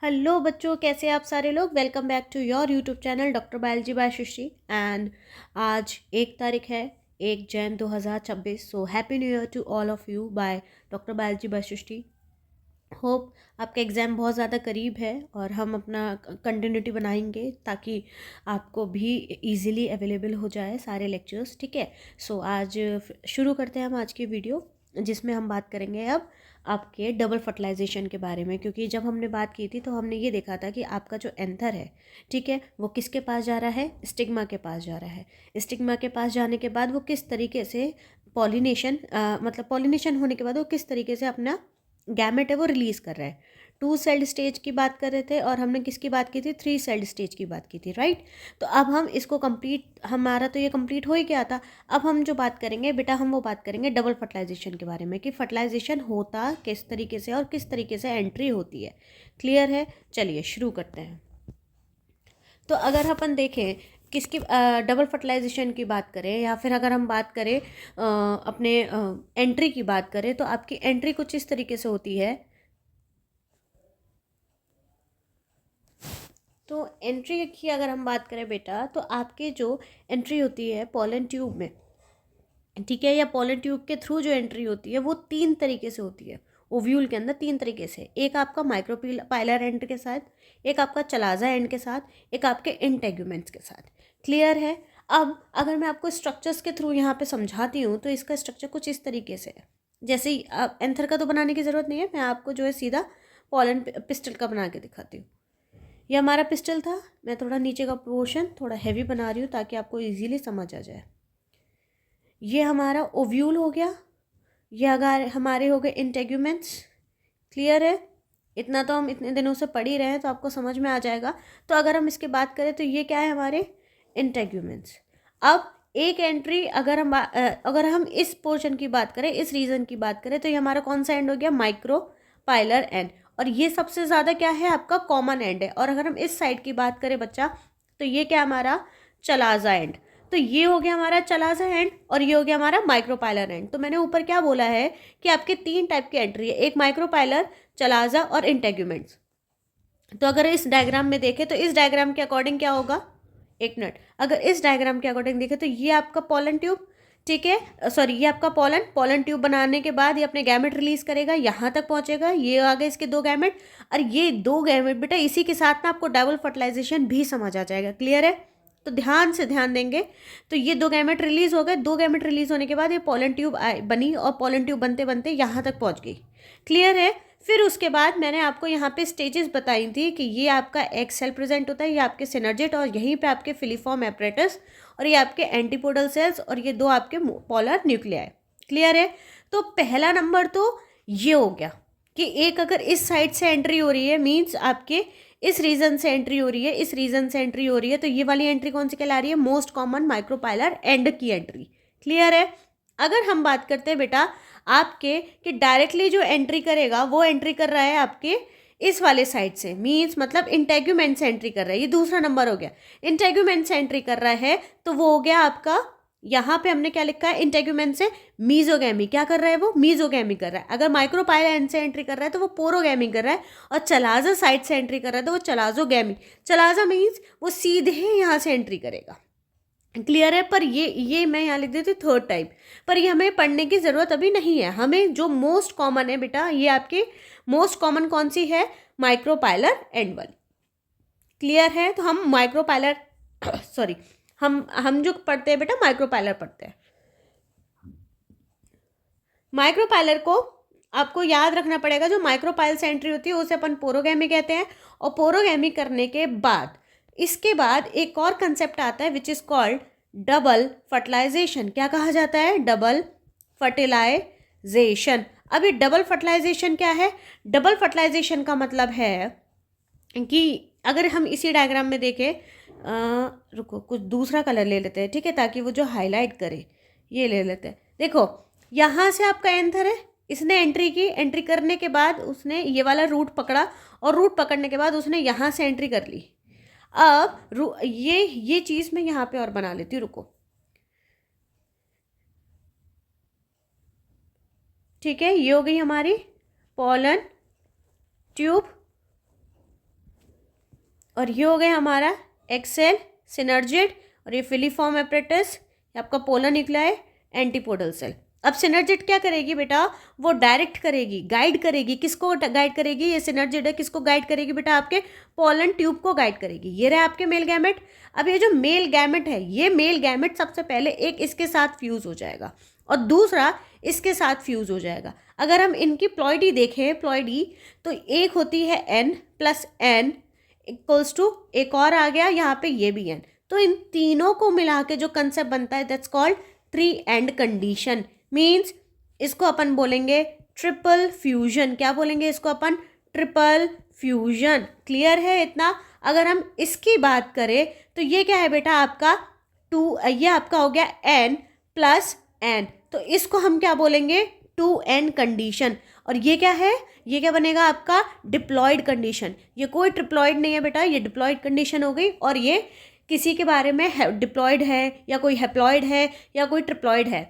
Hello बच्चों, कैसे आप सारे लोग। Welcome back to your YouTube channel Doctor Biology by Srishti. And आज 1 तारीख है, 1 Jan 2026। So happy new year to all of you by Doctor Biology by Srishti. Hope आपका एग्ज़ाम बहुत ज़्यादा करीब है और हम अपना कंटिन्यूटी बनाएंगे ताकि आपको भी इजीली अवेलेबल हो जाए सारे लेक्चर्स। ठीक है, सो आज शुरू करते हैं हम आज की वीडियो, जिसमें हम बात करेंगे अब आपके डबल फर्टिलाइजेशन के बारे में। क्योंकि जब हमने बात की थी तो हमने ये देखा था कि आपका जो एंथर है, ठीक है, वो किसके पास जा रहा है, स्टिग्मा के पास जा रहा है। स्टिग्मा के पास जाने के बाद वो किस तरीके से पॉलिनेशन मतलब पॉलिनेशन होने के बाद वो किस तरीके से अपना गैमेट है वो रिलीज़ कर रहा है। 2 सेल्ड स्टेज की बात कर रहे थे और हमने किसकी बात की थी, 3 सेल्ड स्टेज की बात की थी, राइट। तो अब हम इसको कंप्लीट, हमारा तो ये कंप्लीट हो ही गया था। अब हम जो बात करेंगे बेटा, हम वो बात करेंगे डबल फर्टिलाइजेशन के बारे में कि फर्टिलाइजेशन होता किस तरीके से और किस तरीके से एंट्री होती है। क्लियर है, चलिए शुरू करते हैं। तो अगर अपन देखें किसकी डबल फर्टिलाइजेशन की बात करें या फिर अगर हम बात करें अपने एंट्री की बात करें, तो आपकी एंट्री कुछ इस तरीके से होती है। तो एंट्री की अगर हम बात करें बेटा, तो आपके जो एंट्री होती है पोलन ट्यूब में, ठीक है, या पोलन ट्यूब के थ्रू जो एंट्री होती है वो 3 तरीके से होती है। ओव्यूल के अंदर 3 तरीके से, एक आपका माइक्रोपाइलर एंड के साथ, एक आपका चलाजा एंड के साथ, एक आपके इंटेग्यूमेंट्स के साथ। क्लियर है। अब अगर मैं आपको स्ट्रक्चर्स के थ्रू यहाँ पे समझाती हूँ तो इसका स्ट्रक्चर कुछ इस तरीके से है। जैसे ही एंथर का तो बनाने की ज़रूरत नहीं है, मैं आपको जो है सीधा पोलन पिस्टल का बना के दिखाती हूँ। ये हमारा पिस्टल था, मैं थोड़ा नीचे का पोर्शन थोड़ा हैवी बना रही हूँ ताकि आपको इजीली समझ आ जाए। ये हमारा ओव्यूल हो गया, ये अगर हमारे हो गए इंटेग्यूमेंट्स। क्लियर है, इतना तो हम इतने दिनों से पढ़ ही रहे हैं तो आपको समझ में आ जाएगा। तो अगर हम इसके बात करें तो ये क्या है, हमारे इंटेग्यूमेंट्स। अब एक एंट्री अगर हम इस पोर्शन की बात करें, इस रीजन की बात करें, तो ये हमारा कौन सा एंड हो गया, माइक्रो पाइलर एंड। और ये सबसे ज़्यादा क्या है, आपका कॉमन एंड है। और अगर हम इस साइड की बात करें बच्चा, तो ये क्या हमारा चलाजा एंड। तो ये हो गया हमारा चलाजा एंड और ये हो गया हमारा माइक्रोपाइलर एंड। तो मैंने ऊपर क्या बोला है कि आपके 3 टाइप की एंट्री है, एक माइक्रोपाइलर, चलाजा और इंटेग्यूमेंट्स। तो अगर इस डायग्राम में देखें तो इस डायग्राम के अकॉर्डिंग क्या होगा, एक मिनट, अगर इस डायग्राम के अकॉर्डिंग देखें तो ये आपका पोलन ट्यूब, ठीक है, सॉरी, ये आपका पोलन ट्यूब बनाने के बाद ये अपने गैमेट रिलीज करेगा, यहाँ तक पहुंचेगा, ये आ गए इसके 2 गैमेट। और ये 2 गैमेट बेटा, इसी के साथ ना आपको डबल फर्टिलाइजेशन भी समझ आ जाएगा। क्लियर है, तो ध्यान से ध्यान देंगे। तो ये 2 गैमेट रिलीज हो गए, 2 गैमेट रिलीज होने के बाद ये पोलन ट्यूब बनी और पोलन ट्यूब बनते बनते यहाँ तक पहुँच गई। क्लियर है। फिर उसके बाद मैंने आपको यहाँ पे स्टेजेस बताई थी कि ये आपका एक सेल प्रेजेंट होता है, ये आपके सिनर्जेट, और यहीं पे आपके फिलीफॉर्म एपरेटस, और ये आपके एंटीपोडल सेल्स, और ये 2 आपके पोलर न्यूक्लियाई। क्लियर है। तो पहला नंबर तो ये हो गया कि एक अगर इस साइड से एंट्री हो रही है, मीन्स आपके इस रीजन से एंट्री हो रही है, इस रीजन से एंट्री हो रही है, तो ये वाली एंट्री कौन सी कहला रही है, मोस्ट कॉमन माइक्रोपाइलर एंड की एंट्री। क्लियर है। अगर हम बात करते हैं बेटा आपके कि डायरेक्टली जो एंट्री करेगा वो एंट्री कर रहा है आपके इस वाले साइड से, मीन्स मतलब इंटेग्यूमेंट से एंट्री कर रहा है, ये दूसरा नंबर हो गया। इंटेग्यूमेंट से एंट्री कर रहा है तो वो हो गया आपका, यहाँ पे हमने क्या लिखा है, इंटेग्यूमेंट से मीजोगैमी क्या कर रहा है, वो मीजोगैमी कर रहा है। अगर माइक्रोपाइलर एंड से एंट्री कर रहा है तो वो पोरोगैमी कर रहा है, और चलाजा साइड से एंट्री कर रहा है तो वो चलाजोगैमी। चलाजा मीन्स वो सीधे यहाँ से एंट्री करेगा। क्लियर है। पर ये मैं यहाँ लिख देती हूँ 3rd टाइप, पर ये हमें पढ़ने की ज़रूरत अभी नहीं है। हमें जो मोस्ट कॉमन है बेटा, ये आपकी मोस्ट कॉमन कौन सी है, माइक्रोपाइलर एंड वाली। क्लियर है। तो हम माइक्रोपाइलर सॉरी, हम जो पढ़ते हैं बेटा माइक्रोपाइलर पढ़ते हैं। माइक्रोपाइलर को आपको याद रखना पड़ेगा, जो माइक्रोपाइल से एंट्री होती है उसे अपन पोरोगैमी कहते हैं। और पोरोगैमी करने के बाद इसके बाद एक और कंसेप्ट आता है which is called double fertilization. क्या कहा जाता है, डबल फर्टिलाइजेशन। अब ये डबल फर्टिलाइजेशन क्या है, डबल फर्टिलाइजेशन का मतलब है कि अगर हम इसी डायग्राम में देखें, रुको कुछ दूसरा कलर ले लेते हैं, ठीक है, ताकि वो जो हाईलाइट करे, ये ले लेते हैं। देखो यहाँ से आपका एंथर है, इसने एंट्री की, एंट्री करने के बाद उसने ये वाला रूट पकड़ा, और रूट पकड़ने के बाद उसने यहाँ से एंट्री कर ली। अब ये चीज़ मैं यहाँ पे और बना लेती हूँ, रुको, ठीक है, ये हो गई हमारी पोलन ट्यूब। और ये हो गया हमारा एग सेल, सिनर्जिड, और ये फिलीफॉर्म एपरेटस, ये आपका पोलर न्यूक्लियाई, एंटीपोडल सेल। अब सिनर्जिड क्या करेगी बेटा, वो डायरेक्ट करेगी, गाइड करेगी, किसको गाइड करेगी, ये सिनर्जिड है, किसको गाइड करेगी बेटा, आपके पोलन ट्यूब को गाइड करेगी। ये रहे आपके मेल गैमेट। अब ये जो मेल गैमेट है, ये मेल गैमेट सबसे पहले एक इसके साथ फ्यूज हो जाएगा और दूसरा इसके साथ फ्यूज हो जाएगा। अगर हम इनकी प्लॉइडी देखें, प्लॉइडी, तो एक होती है n plus n equals to एक और आ गया यहाँ पे ये भी n। तो इन तीनों को मिला के जो कंसेप्ट बनता है that's called 3 and condition. Means इसको अपन बोलेंगे ट्रिपल फ्यूजन। क्या बोलेंगे इसको अपन, ट्रिपल फ्यूजन। क्लियर है इतना। अगर हम इसकी बात करें तो ये क्या है बेटा आपका 2, ये आपका हो गया n प्लस n, तो इसको हम क्या बोलेंगे 2n कंडीशन। और ये क्या है, ये क्या बनेगा आपका डिप्लॉयड कंडीशन। ये कोई ट्रिप्लॉयड नहीं है बेटा, ये डिप्लॉयड कंडीशन हो गई। और ये किसी के बारे में डिप्लॉयड है या कोई हैप्लॉयड है या कोई ट्रिप्लॉयड है,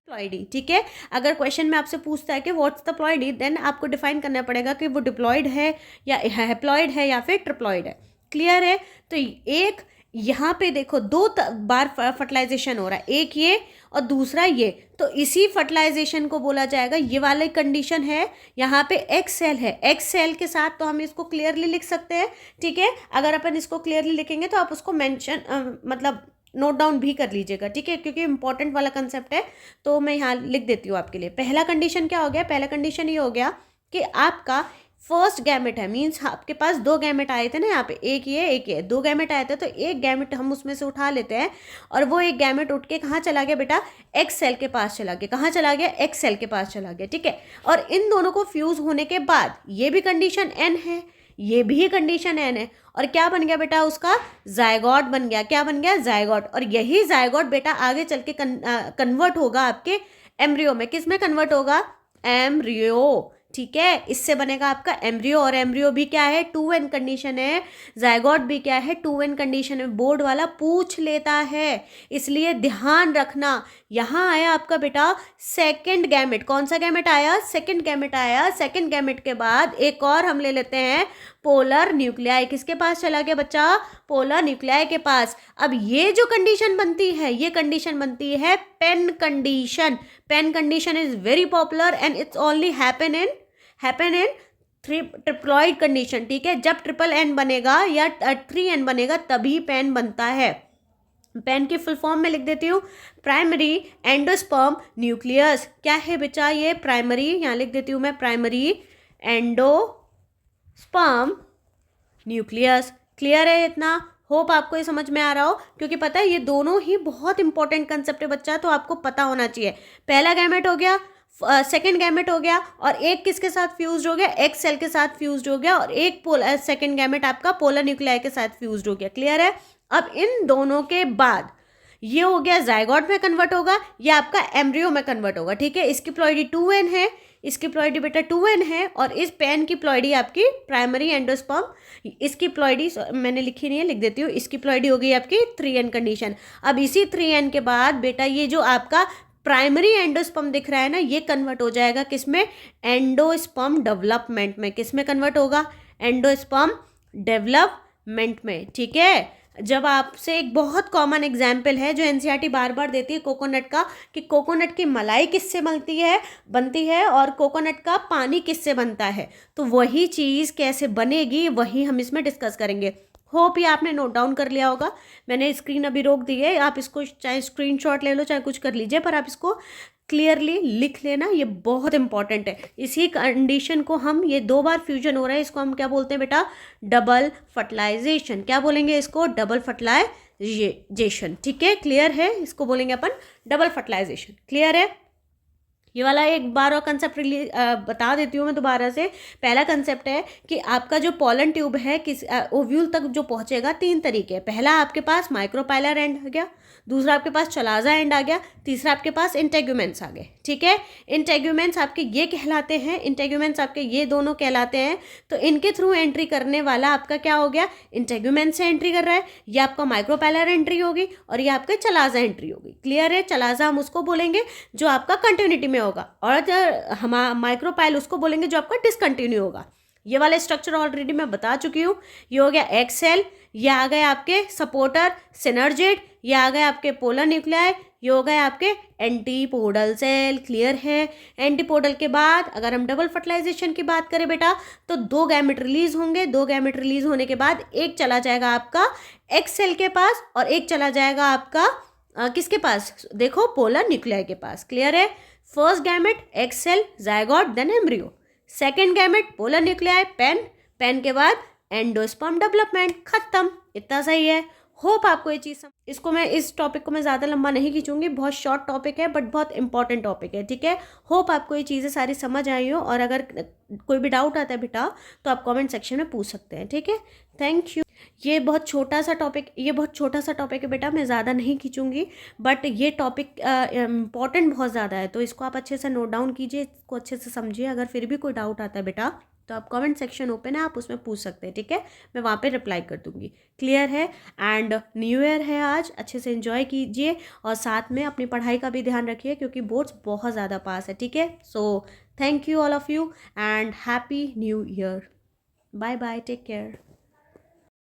प्लॉइडी। ठीक है, अगर क्वेश्चन में आपसे पूछता है कि व्हाट्स द प्लॉइडी, देन आपको डिफाइन करना पड़ेगा कि वो डिप्लॉयड है या हैप्लॉयड है या फिर ट्रिप्लॉयड है। क्लियर है। तो एक यहाँ पे देखो 2 बार फर्टिलाइजेशन हो रहा है, एक ये और दूसरा ये, तो इसी फर्टिलाइजेशन को बोला जाएगा, ये वाली कंडीशन है। यहाँ पे एक्स सेल है, एक्स सेल के साथ तो हम इसको क्लियरली लिख सकते हैं। ठीक है, अगर अपन इसको क्लियरली लिखेंगे तो आप उसको मेंशन मतलब नोट डाउन भी कर लीजिएगा। ठीक है, क्योंकि इंपॉर्टेंट वाला कंसेप्ट है, तो मैं यहाँ लिख देती हूँ आपके लिए। पहला कंडीशन क्या हो गया, पहला कंडीशन ये हो गया कि आपका फर्स्ट गैमेट है, मीन्स आपके पास 2 गैमेट आए थे ना, यहाँ पे एक ये 2 गैमेट आए थे, तो एक गैमेट हम उसमें से उठा लेते हैं और वो एक गैमेट उठ के कहाँ चला गया बेटा, एक्स सेल के पास चला गया। कहाँ चला गया, एक्स सेल के पास चला गया। ठीक है, और इन दोनों को फ्यूज होने के बाद ये भी कंडीशन n है, ये भी कंडीशन n है, और क्या बन गया बेटा उसका जायगॉट बन गया। क्या बन गया, जायगॉट। और यही जायगॉट बेटा आगे चल के कन्वर्ट होगा आपके एम्ब्रियो में। किस में कन्वर्ट होगा, एम्ब्रियो। ठीक है, इससे बनेगा आपका एम्ब्रियो, और एम्ब्रियो भी क्या है 2n कंडीशन है, जायगॉट भी क्या है 2n कंडीशन है। बोर्ड वाला पूछ लेता है, इसलिए ध्यान रखना। यहाँ आया आपका बेटा सेकंड गैमेट। कौन सा गैमेट आया, सेकंड गैमेट आया। सेकंड गैमेट के बाद एक और हम ले लेते हैं पोलर न्यूक्लियाई। किसके पास चला गया बच्चा, पोलर न्यूक्लियाई के पास। अब ये जो कंडीशन बनती है, ये कंडीशन बनती है PEN condition. PEN condition is very popular and it's only happen in triploid condition. ठीक है, जब ट्रिपल एन बनेगा या 3n बनेगा तभी पेन बनता है। पेन की फुल फॉर्म में लिख देती हूँ, प्राइमरी एंडोस्पर्म न्यूक्लियस। क्या है बच्चा ये, प्राइमरी, यहाँ लिख देती हूँ मैं प्राइमरी एंडोस्पर्म न्यूक्लियस। क्लियर है इतना, होप आपको ये समझ में आ रहा हो, क्योंकि पता है ये दोनों ही बहुत इंपॉर्टेंट कंसेप्ट है बच्चा, तो आपको पता होना चाहिए। पहला गैमेट हो गया, सेकेंड गैमेट हो गया, और एक किसके साथ फ्यूज्ड हो गया, एक्स सेल के साथ फ्यूज्ड हो गया, और एक सेकेंड गैमेट आपका पोलर न्यूक्लियाई के साथ फ्यूज्ड हो गया। क्लियर है। अब इन दोनों के बाद ये हो गया जायगॉट में कन्वर्ट होगा, या आपका एम्ब्रियो में कन्वर्ट होगा। ठीक है, इसकी प्लॉइडी 2n है, इसकी प्लॉइडी बेटा 2n है, और इस पेन की प्लॉइडी आपकी प्राइमरी एंडोस्पर्म, इसकी प्लॉइडी मैंने लिखी नहीं है, लिख देती हूँ, इसकी प्लॉइडी हो गई आपकी 3n कंडीशन। अब इसी 3n के बाद बेटा ये जो आपका प्राइमरी एंडोस्पर्म दिख रहा है ना, ये कन्वर्ट हो जाएगा किसमें, एंडोस्पर्म डेवलपमेंट में। किस में कन्वर्ट होगा, एंडोस्पर्म डेवलपमेंट में। ठीक है, जब आपसे एक बहुत कॉमन एग्जाम्पल है जो एनसीईआरटी बार बार देती है कोकोनट का, कि कोकोनट की मलाई किससे बनती है और कोकोनट का पानी किससे बनता है, तो वही चीज़ कैसे बनेगी वही हम इसमें डिस्कस करेंगे। होप ये आपने नोट डाउन कर लिया होगा। मैंने स्क्रीन अभी रोक दी है, आप इसको चाहे स्क्रीनशॉट ले लो चाहे कुछ कर लीजिए, पर आप इसको क्लियरली लिख लेना, ये बहुत इंपॉर्टेंट है। इसी कंडीशन को हम, ये 2 बार फ्यूजन हो रहा है, इसको हम क्या बोलते हैं बेटा, डबल फर्टिलाइजेशन। क्या बोलेंगे इसको, डबल फर्टिलाइजेशन। ठीक है, क्लियर है, इसको बोलेंगे अपन डबल फर्टिलाइजेशन। क्लियर है। ये वाला एक बार और कंसेप्ट बता देती हूँ मैं दोबारा से। पहला कंसेप्ट है कि आपका जो पोलन ट्यूब है किस ओव्यूल तक जो पहुँचेगा 3 तरीके। पहला आपके पास माइक्रोपाइलर एंड आ गया, दूसरा आपके पास चलाजा एंड आ गया, तीसरा आपके पास इंटेग्यूमेंट्स आ गए। ठीक है, इंटेग्यूमेंट्स आपके ये कहलाते हैं, इंटेग्यूमेंट्स आपके ये दोनों कहलाते हैं। तो इनके थ्रू एंट्री करने वाला आपका क्या हो गया, इंटेग्यूमेंट से एंट्री कर रहा है, ये आपका माइक्रोपाइलर एंट्री होगी और ये आपका चलाजा एंट्री होगी। क्लियर है। चलाजा हम उसको बोलेंगे जो आपका कंटिन्यूटी में होगा, और हम माइक्रोपाइल उसको बोलेंगे जो आपका डिसकंटिन्यू होगा। ये वाले स्ट्रक्चर ऑलरेडी मैं बता चुकी हूँ। ये हो गया एग सेल, ये आ गए आपके सपोर्टर सिनर्जिड, ये आ गए आपके पोलर न्यूक्लियाई, ये हो गए आपके एंटीपोडल सेल। क्लियर है? एंटीपोडल के बाद अगर हम डबल फर्टिलाइजेशन की बात करें बेटा, तो 2 गैमेट रिलीज होंगे। 2 गैमेट रिलीज होने के बाद एक चला जाएगा आपका एग सेल के पास और एक चला जाएगा आपका किसके पास? देखो, पोलर न्यूक्लियाई के पास। क्लियर है? First gamete egg cell, zygote, then embryo. Second gamete polar nuclei, PEN, PEN के बाद एंडोस्पर्म डेवलपमेंट। खत्म। इतना सही है। होप आपको ये चीज़ इसको मैं इस टॉपिक को मैं ज़्यादा लंबा नहीं खींचूंगी, बहुत शॉर्ट टॉपिक है बट बहुत इंपॉर्टेंट टॉपिक है। ठीक है? होप आपको ये चीज़ें सारी समझ आई हो, और अगर कोई भी डाउट आता है बेटा तो आप कमेंट सेक्शन में पूछ सकते हैं। ठीक है? Thank you. ये बहुत छोटा सा टॉपिक है बेटा, मैं ज़्यादा नहीं खींचूंगी, बट ये टॉपिक इम्पॉर्टेंट बहुत ज़्यादा है, तो इसको आप अच्छे से नोट डाउन कीजिए, इसको अच्छे से समझिए। अगर फिर भी कोई डाउट आता है बेटा तो आप कमेंट सेक्शन ओपन है, आप उसमें पूछ सकते हैं। ठीक है? मैं वहाँ पे रिप्लाई कर दूंगी। क्लियर है? एंड न्यू ईयर है आज, अच्छे से एंजॉय कीजिए और साथ में अपनी पढ़ाई का भी ध्यान रखिए क्योंकि बोर्ड्स बहुत ज़्यादा पास है। ठीक है? So thank you all of you and happy new year. Bye bye, take care.